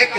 1